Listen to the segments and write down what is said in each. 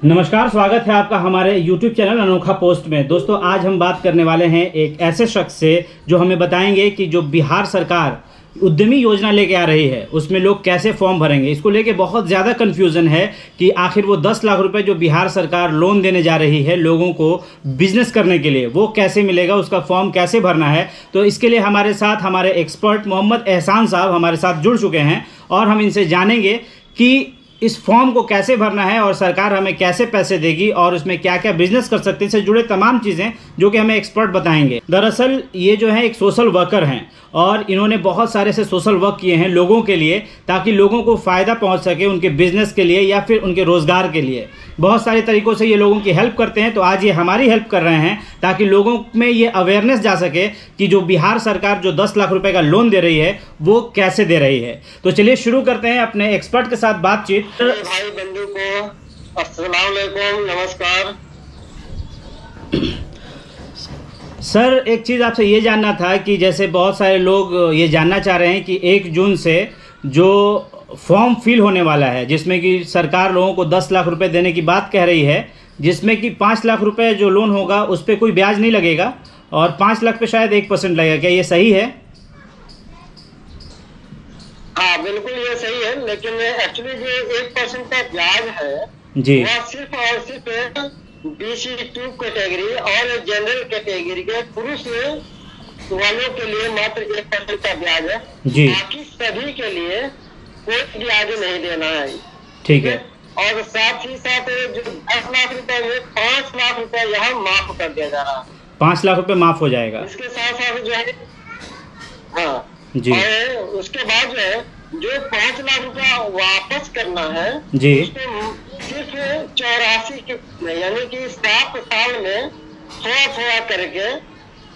नमस्कार, स्वागत है आपका हमारे YouTube चैनल अनोखा पोस्ट में। दोस्तों, आज हम बात करने वाले हैं एक ऐसे शख्स से जो हमें बताएंगे कि जो बिहार सरकार उद्यमी योजना लेके आ रही है उसमें लोग कैसे फॉर्म भरेंगे। इसको लेके बहुत ज़्यादा कन्फ्यूज़न है कि आखिर वो 10 लाख रुपए जो बिहार सरकार लोन देने जा रही है लोगों को बिजनेस करने के लिए, वो कैसे मिलेगा, उसका फॉर्म कैसे भरना है। तो इसके लिए हमारे साथ हमारे एक्सपर्ट मोहम्मद एहसान साहब हमारे साथ जुड़ चुके हैं और हम इनसे जानेंगे कि इस फॉर्म को कैसे भरना है और सरकार हमें कैसे पैसे देगी और उसमें क्या क्या बिजनेस कर सकते हैं, इससे जुड़े तमाम चीज़ें जो कि हमें एक्सपर्ट बताएंगे। दरअसल ये जो है एक सोशल वर्कर हैं और इन्होंने बहुत सारे से सोशल वर्क किए हैं लोगों के लिए, ताकि लोगों को फ़ायदा पहुंच सके उनके बिजनेस के लिए या फिर उनके रोज़गार के लिए। बहुत सारे तरीक़ों से ये लोगों की हेल्प करते हैं। तो आज ये हमारी हेल्प कर रहे हैं ताकि लोगों में ये अवेयरनेस जा सके कि जो बिहार सरकार जो 10 लाख रुपए का लोन दे रही है वो कैसे दे रही है। तो चलिए शुरू करते हैं अपने एक्सपर्ट के साथ बातचीत। भाई बंधु को अस्सलाम वालेकुम, नमस्कार। सर, एक चीज़ आपसे ये जानना था कि जैसे बहुत सारे लोग ये जानना चाह रहे हैं कि 1 जून से जो फॉर्म फिल होने वाला है जिसमें कि सरकार लोगों को 10 लाख रुपए देने की बात कह रही है, जिसमें कि 5 लाख रुपए जो लोन होगा उस पर कोई ब्याज नहीं लगेगा और 5 लाख पे शायद 1% लगेगा। क्या ये सही है? हाँ बिल्कुल ये सही है, लेकिन एक्चुअली जो 1% का ब्याज है जी, वह सिर्फ और सिर्फ BC2 कैटेगरी और जनरल कैटेगरी के पुरुष वालों के लिए मात्र 1% का ब्याज है जी। बाकी सभी के लिए कोई ब्याज नहीं देना है। ठीक है। और साथ ही साथ जो 10 लाख रुपए में 5 लाख रुपए यहाँ माफ कर दिया जा रहा है। 5 लाख रुपए माफ हो जाएगा। इसके साथ साथ जो है हाँ जी और उसके बाद जो 5 लाख रुपया वापस करना है जी, उसको सिर्फ 84 के यानी कि 7 साल में थोड़ा करके,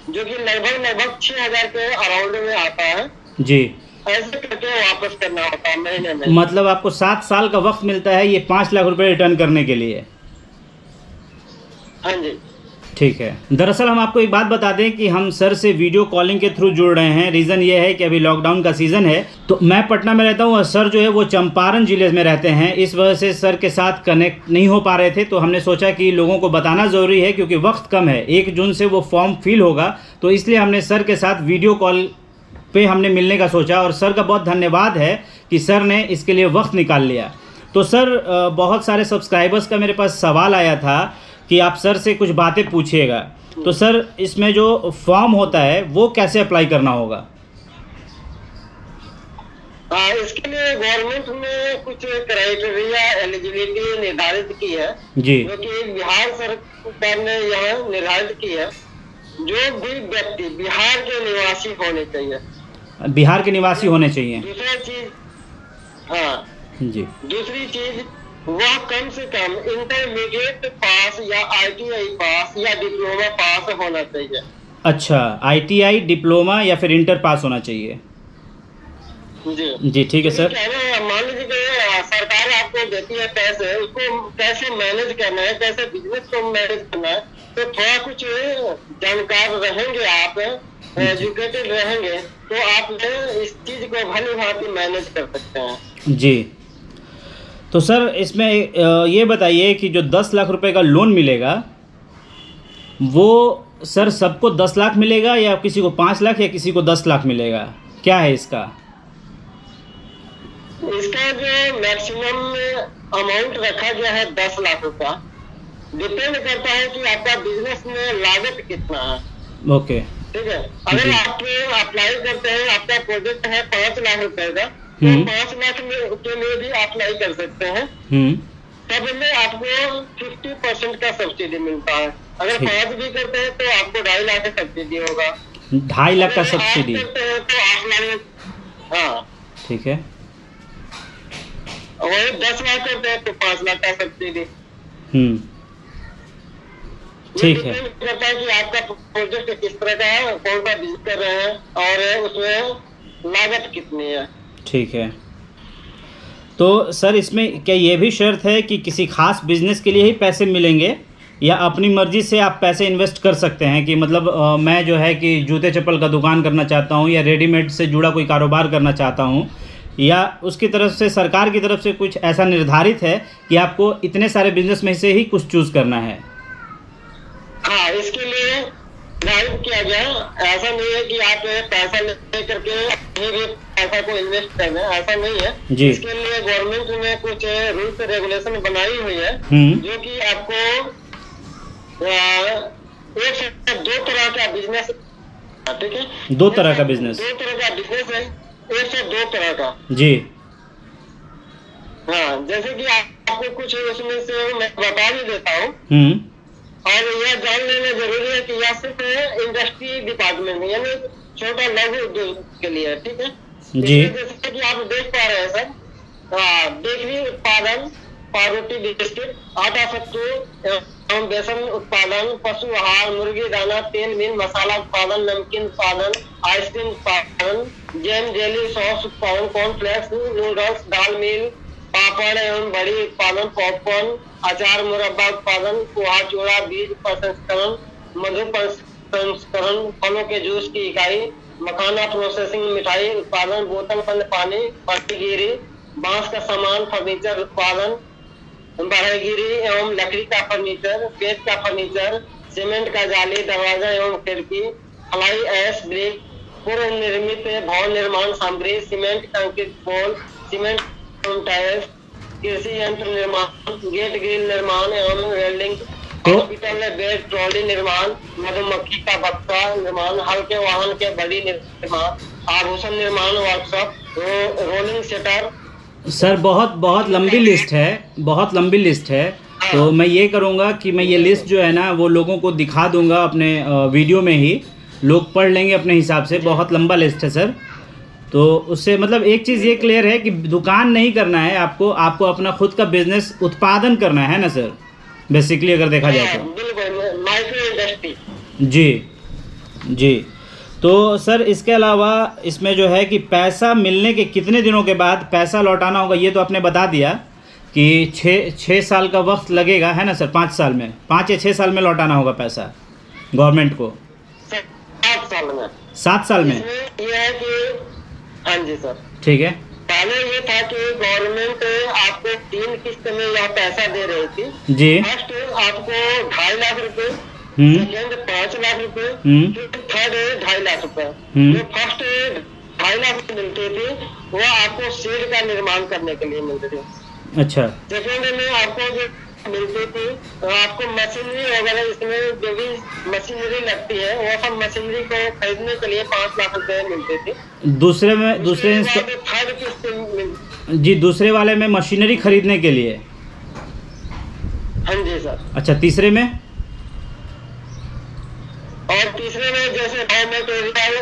जो कि लगभग 6,000 के अराउंड में आता है जी। ऐसे करके वापस करना होता है महीने में। मतलब आपको 7 साल का वक्त मिलता है ये 5 लाख रुपए रिटर्न करने के लिए। हाँ जी, ठीक है। दरअसल हम आपको एक बात बता दें कि हम सर से वीडियो कॉलिंग के थ्रू जुड़ रहे हैं। रीज़न ये है कि अभी लॉकडाउन का सीज़न है, तो मैं पटना में रहता हूँ और सर जो है वो चंपारण जिले में रहते हैं। इस वजह से सर के साथ कनेक्ट नहीं हो पा रहे थे, तो हमने सोचा कि लोगों को बताना ज़रूरी है क्योंकि वक्त कम है। 1 जून से वो फॉर्म फिल होगा, तो इसलिए हमने सर के साथ वीडियो कॉल पे हमने मिलने का सोचा और सर का बहुत धन्यवाद है कि सर ने इसके लिए वक्त निकाल लिया। तो सर, बहुत सारे सब्सक्राइबर्स का मेरे पास सवाल आया था कि आप सर से कुछ बातें पूछिएगा। तो सर, इसमें जो फॉर्म होता है वो कैसे अप्लाई करना होगा? इसके लिए गवर्नमेंट ने कुछ क्राइटेरिया एलिजिबिलिटी निर्धारित की है जी, जो कि बिहार सरकार ने यहाँ निर्धारित की है। जो भी व्यक्ति बिहार के निवासी होने चाहिए, बिहार के निवासी होने चाहिए। दूसरा चीज हाँ जी, दूसरी चीज वह कम से कम इंटरमीडिएट पास या ITI पास या डिप्लोमा पास होना चाहिए। अच्छा, ITI, डिप्लोमा या फिर इंटर पास होना चाहिए। जी ठीक है सर। मान लीजिए कि सरकार आपको देती है पैसे, उसको कैसे मैनेज करना है, कैसे बिजनेस को मैनेज करना है, तो थोड़ा कुछ जानकार रहेंगे, आप एजुकेटेड रहेंगे तो आप इस चीज को भली भांति मैनेज कर सकते हैं। जी, तो सर इसमें ये बताइए कि जो 10 लाख रुपए का लोन मिलेगा वो सर सबको 10 लाख मिलेगा या किसी को 5 लाख या किसी को 10 लाख मिलेगा? क्या है इसका? इसका जो मैक्सिमम अमाउंट रखा गया है 10 लाख रुपया, डिपेंड करता है कि आपका बिजनेस में लागत कितना है। ओके, ठीक है। अगर आप अप्लाई करते हैं, आपका प्रोजेक्ट है 5 लाख रुपए का, तो 5 लाख के लिए भी अप्लाई कर सकते हैं। तब में आपको 50% का सब्सिडी मिलता है। अगर 5 भी करते हैं तो आपको 2.5 लाख का सब्सिडी होगा। 2.5 लाख का सब्सिडी करते हैं तो 8 लाख। हाँ ठीक है। वही 10 लाख करते हैं तो 5 लाख का सब्सिडी। ठीक है। कहता है कि आपका प्रोजेक्ट किस तरह का है, कौन सा बिजनेस कर रहे हैं और उसमें लागत कितनी है। ठीक है। तो सर इसमें क्या ये भी शर्त है कि किसी खास बिजनेस के लिए ही पैसे मिलेंगे या अपनी मर्जी से आप पैसे इन्वेस्ट कर सकते हैं? कि मतलब मैं जो है कि जूते चप्पल का दुकान करना चाहता हूँ या रेडीमेड से जुड़ा कोई कारोबार करना चाहता हूँ या उसकी तरफ से, सरकार की तरफ से कुछ ऐसा निर्धारित है कि आपको इतने सारे बिजनेस में से ही कुछ चूज करना है? हाँ, इसके लिए गाइड किया गया। ऐसा नहीं है कि आप पैसा ले करके कहीं भी पैसा को इन्वेस्ट करना है, ऐसा नहीं है जी। इसके लिए गवर्नमेंट ने कुछ रूल्स रेगुलेशन बनाई हुई है, जो कि आपको एक से दो तरह का बिजनेस, ठीक है, दो तरह का बिजनेस, दो तरह का बिजनेस है, एक से दो तरह का जी। हाँ, जैसे कि आपको कुछ उसमें से मैं बता भी देता हूँ, और यह जान लेना जरूरी है कि यह सिर्फ इंडस्ट्री डिपार्टमेंट है, यानी छोटा लघु उद्योग के लिए है, ठीक है जी। जैसे कि आप देख पा रहे हैं सर, बेकरी उत्पादन, पावरोटी बिस्किट, आटा सत्तू एवं बेसन उत्पादन, पशु आहार, मुर्गी दाना, तेल मिल, मसाला उत्पादन, नमकीन उत्पादन, आइसक्रीम उत्पादन, जैम जेली सॉस उत्पादन, कॉर्नफ्लेक्स, नूडल्स, दाल मिल, पापड़ एवं बड़ी उत्पादन, पॉपकॉर्न, अचार, मुरब्बा उत्पादन, पोहा, चूड़ा, बीज प्रसंस्करण, मधु प्रसंस्करण, फलों के जूस की इकाई, मखाना प्रोसेसिंग, मिठाई उत्पादन, बोतल बंद पानी, पट्टीगिरी, बांस का सामान, फर्नीचर उत्पादन, बढ़ईगिरी एवं लकड़ी का फर्नीचर, पेट का फर्नीचर, सीमेंट का जाली, दरवाजा एवं खिड़की, फ्लाई ऐश, ब्रिक, पूर्व निर्मित भवन निर्माण सामग्री, सीमेंट, कंक्रीट पोल, सीमेंट एवं टाइल्स, कृषि यंत्र निर्माण, गेट ग्रिल निर्माण एवं वेल्डिंग, हॉस्पिटल बेड ट्रॉली निर्माण, मधुमक्खी का बक्सा निर्माण, हल्के वाहन के बड़ी निर्माण, आभूषण निर्माण, वर्कशॉप, रोलिंग शटर। सर बहुत लंबी लिस्ट है, बहुत लंबी लिस्ट है। तो मैं ये करूँगा कि मैं ये लिस्ट जो है ना वो लोगों को दिखा दूंगा अपने वीडियो में ही, लोग पढ़ लेंगे अपने हिसाब से। बहुत लंबा लिस्ट है सर। तो उससे मतलब एक चीज़ ये क्लियर है कि दुकान नहीं करना है आपको, आपको अपना खुद का बिजनेस उत्पादन करना है ना सर, बेसिकली अगर देखा जाए तो। बिल्कुल, माइक्रो इंडस्ट्री। जी जी। तो सर इसके अलावा इसमें जो है कि पैसा मिलने के कितने दिनों के बाद पैसा लौटाना होगा, ये तो आपने बता दिया कि 6 साल का वक्त लगेगा, है ना सर? 5 साल में, 5 या 6 साल में लौटाना होगा पैसा गवर्नमेंट को। 7 साल में। 7 साल में ये है कि हाँ जी सर, ठीक है। पहले ये था कि गवर्नमेंट आपको 3 किस्त में यह पैसा दे रही थी जी। फर्स्ट आपको 2.5 लाख रुपए, सेकेंड 5 लाख रुपए, थर्ड 2.5 लाख रुपए। जो फर्स्ट 2.5 लाख मिलते थे वो आपको शेड का निर्माण करने के लिए मिलते थे। अच्छा। सेकेंड में आपको जो मिलती थी तो आपको मशीनरी वगैरह, इसमें जो भी मशीनरी लगती है वो सब मशीनरी को खरीदने के लिए 5 लाख रुपए मिलते थे। दूसरे में, दूसरे थर्ड किस्त जी, दूसरे वाले में मशीनरी खरीदने के लिए। हाँ जी सर। अच्छा, तीसरे में? और तीसरे में जैसे गवर्नमेंट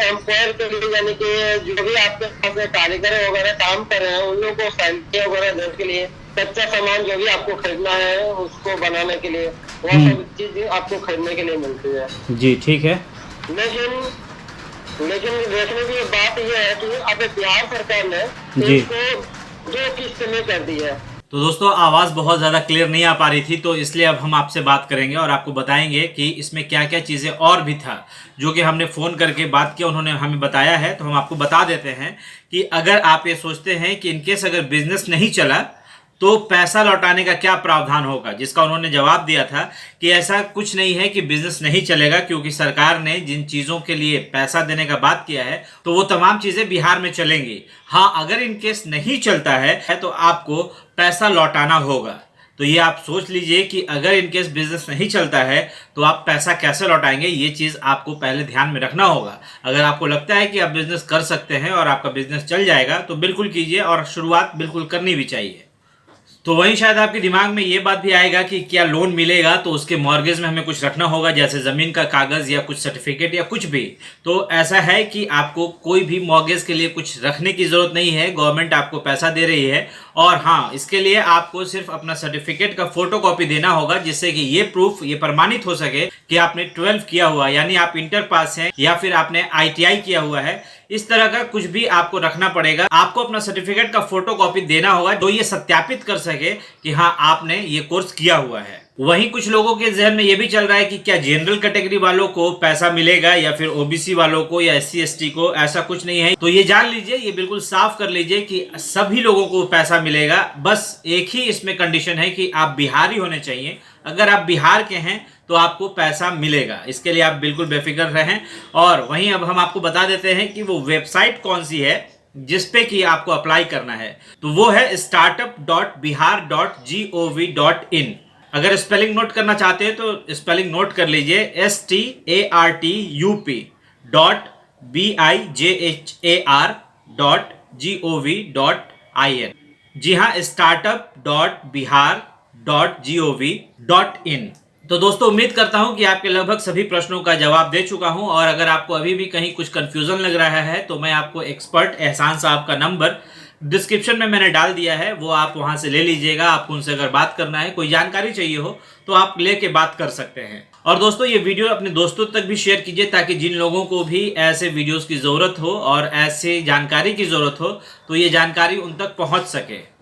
एम्प्लॉयर के लिए, यानी कि जो भी आपके पास कारीगर वगैरह काम कर रहे हैं उन लोगों को सैलरी वगैरह देने के लिए, कच्चा सामान जो भी आपको खरीदना है उसको बनाने के लिए, वह सब चीज आपको खरीदने के लिए मिलती है। जी ठीक है। लेकिन देखने की बात यह है कि अब बिहार सरकार ने इसको 2 किस्त में कर दी है। तो दोस्तों आवाज़ बहुत ज़्यादा क्लियर नहीं आ पा रही थी, तो इसलिए अब हम आपसे बात करेंगे और आपको बताएंगे कि इसमें क्या क्या चीज़ें और भी था जो कि हमने फ़ोन करके बात किया, उन्होंने हमें बताया है। तो हम आपको बता देते हैं कि अगर आप ये सोचते हैं कि इनकेस अगर बिजनेस नहीं चला तो पैसा लौटाने का क्या प्रावधान होगा, जिसका उन्होंने जवाब दिया था कि ऐसा कुछ नहीं है कि बिजनेस नहीं चलेगा, क्योंकि सरकार ने जिन चीज़ों के लिए पैसा देने का बात किया है तो वो तमाम चीज़ें बिहार में चलेंगी। हाँ, अगर इनकेस नहीं चलता है तो आपको पैसा लौटाना होगा। तो ये आप सोच लीजिए कि अगर इनकेस बिजनेस नहीं चलता है तो आप पैसा कैसे लौटाएंगे, ये चीज़ आपको पहले ध्यान में रखना होगा। अगर आपको लगता है कि आप बिजनेस कर सकते हैं और आपका बिजनेस चल जाएगा तो बिल्कुल कीजिए, और शुरुआत बिल्कुल करनी भी चाहिए। तो वहीं शायद आपके दिमाग में ये बात भी आएगा कि क्या लोन मिलेगा तो उसके मॉर्गेज में हमें कुछ रखना होगा, जैसे ज़मीन का कागज़ या कुछ सर्टिफिकेट या कुछ भी। तो ऐसा है कि आपको कोई भी मॉर्गेज के लिए कुछ रखने की ज़रूरत नहीं है, गवर्नमेंट आपको पैसा दे रही है। और हाँ, इसके लिए आपको सिर्फ अपना सर्टिफिकेट का फोटोकॉपी देना होगा, जिससे कि ये प्रूफ, ये प्रमाणित हो सके कि आपने 12 किया हुआ, यानी आप इंटर पास हैं या फिर आपने ITI किया हुआ है। इस तरह का कुछ भी आपको रखना पड़ेगा। आपको अपना सर्टिफिकेट का फोटोकॉपी देना होगा जो ये सत्यापित कर सके कि हाँ आपने ये कोर्स किया हुआ है। वहीं कुछ लोगों के जहन में यह भी चल रहा है कि क्या जनरल कैटेगरी वालों को पैसा मिलेगा या फिर ओबीसी वालों को या एससी एसटी को। ऐसा कुछ नहीं है। तो ये जान लीजिए, ये बिल्कुल साफ कर लीजिए कि सभी लोगों को पैसा मिलेगा। बस एक ही इसमें कंडीशन है कि आप बिहारी होने चाहिए। अगर आप बिहार के हैं तो आपको पैसा मिलेगा। इसके लिए आप बिल्कुल बेफिक्र रहें। और वहीं अब हम आपको बता देते हैं कि वो वेबसाइट कौन सी है जिसपे कि आपको अप्लाई करना है। तो वो है startup.bihar.gov.in। अगर स्पेलिंग नोट करना चाहते हैं तो स्पेलिंग नोट कर लीजिए, startup.bihar.gov.in। जी हाँ, startup.bihar.gov.in। तो दोस्तों उम्मीद करता हूं कि आपके लगभग सभी प्रश्नों का जवाब दे चुका हूं। और अगर आपको अभी भी कहीं कुछ कंफ्यूजन लग रहा है तो मैं आपको एक्सपर्ट एहसान साहब का नंबर डिस्क्रिप्शन में मैंने डाल दिया है, वो आप वहां से ले लीजिएगा। आपको उनसे अगर बात करना है, कोई जानकारी चाहिए हो तो आप लेके बात कर सकते हैं। और दोस्तों ये वीडियो अपने दोस्तों तक भी शेयर कीजिए ताकि जिन लोगों को भी ऐसे वीडियोस की जरूरत हो और ऐसे जानकारी की जरूरत हो तो ये जानकारी उन तक पहुंच सके।